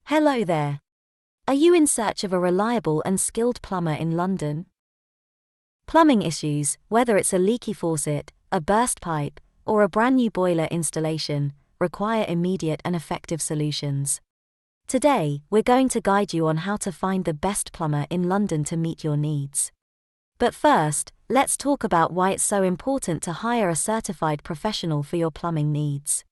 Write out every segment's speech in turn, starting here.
Hello there. Are you in search of a reliable and skilled plumber in London? Plumbing issues, whether it's a leaky faucet, a burst pipe, or a brand new boiler installation, require immediate and effective solutions. Today, we're going to guide you on how to find the best plumber in London to meet your needs. But first, let's talk about why it's so important to hire a certified professional for your plumbing needs.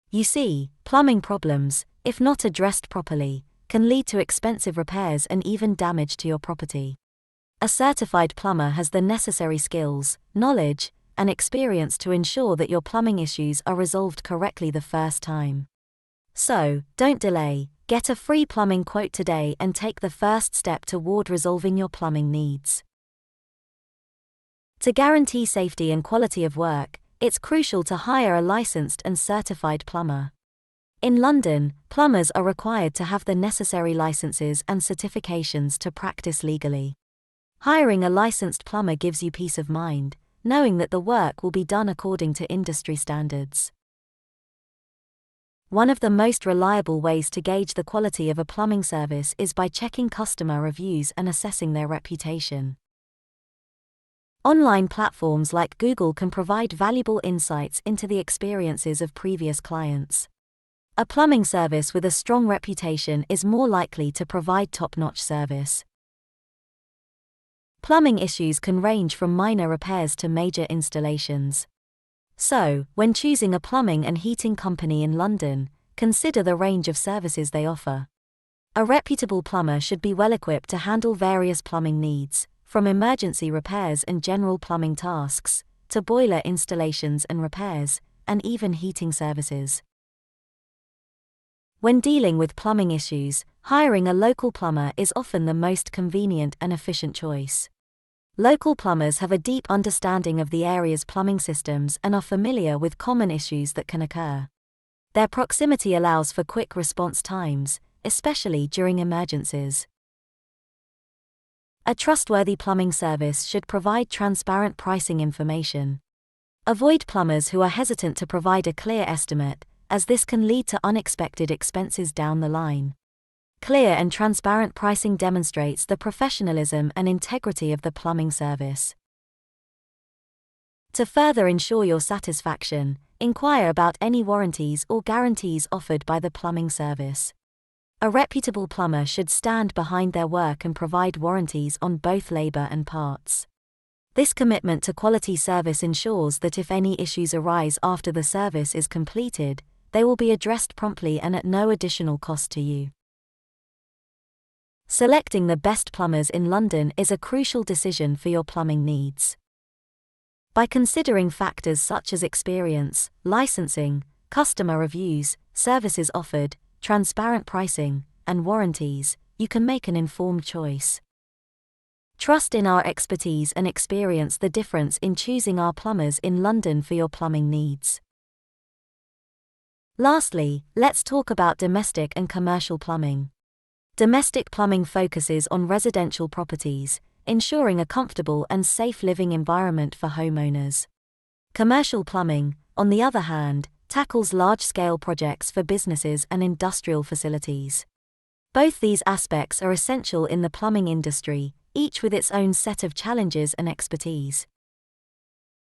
You see, plumbing problems, if not addressed properly, can lead to expensive repairs and even damage to your property. A certified plumber has the necessary skills, knowledge, and experience to ensure that your plumbing issues are resolved correctly the first time. So, don't delay, get a free plumbing quote today and take the first step toward resolving your plumbing needs. To guarantee safety and quality of work, it's crucial to hire a licensed and certified plumber. In London, plumbers are required to have the necessary licenses and certifications to practice legally. Hiring a licensed plumber gives you peace of mind, knowing that the work will be done according to industry standards. One of the most reliable ways to gauge the quality of a plumbing service is by checking customer reviews and assessing their reputation. Online platforms like Google can provide valuable insights into the experiences of previous clients. A plumbing service with a strong reputation is more likely to provide top-notch service. Plumbing issues can range from minor repairs to major installations. So, when choosing a plumbing and heating company in London, consider the range of services they offer. A reputable plumber should be well equipped to handle various plumbing needs, from emergency repairs and general plumbing tasks, to boiler installations and repairs, and even heating services. When dealing with plumbing issues, hiring a local plumber is often the most convenient and efficient choice. Local plumbers have a deep understanding of the area's plumbing systems and are familiar with common issues that can occur. Their proximity allows for quick response times, especially during emergencies. A trustworthy plumbing service should provide transparent pricing information. Avoid plumbers who are hesitant to provide a clear estimate, as this can lead to unexpected expenses down the line. Clear and transparent pricing demonstrates the professionalism and integrity of the plumbing service. To further ensure your satisfaction, inquire about any warranties or guarantees offered by the plumbing service. A reputable plumber should stand behind their work and provide warranties on both labor and parts. This commitment to quality service ensures that if any issues arise after the service is completed, they will be addressed promptly and at no additional cost to you. Selecting the best plumbers in London is a crucial decision for your plumbing needs. By considering factors such as experience, licensing, customer reviews, services offered, transparent pricing, and warranties, you can make an informed choice. Trust in our expertise and experience the difference in choosing our plumbers in London for your plumbing needs. Lastly, let's talk about domestic and commercial plumbing. Domestic plumbing focuses on residential properties, ensuring a comfortable and safe living environment for homeowners. Commercial plumbing, on the other hand, tackles large-scale projects for businesses and industrial facilities. Both these aspects are essential in the plumbing industry, each with its own set of challenges and expertise.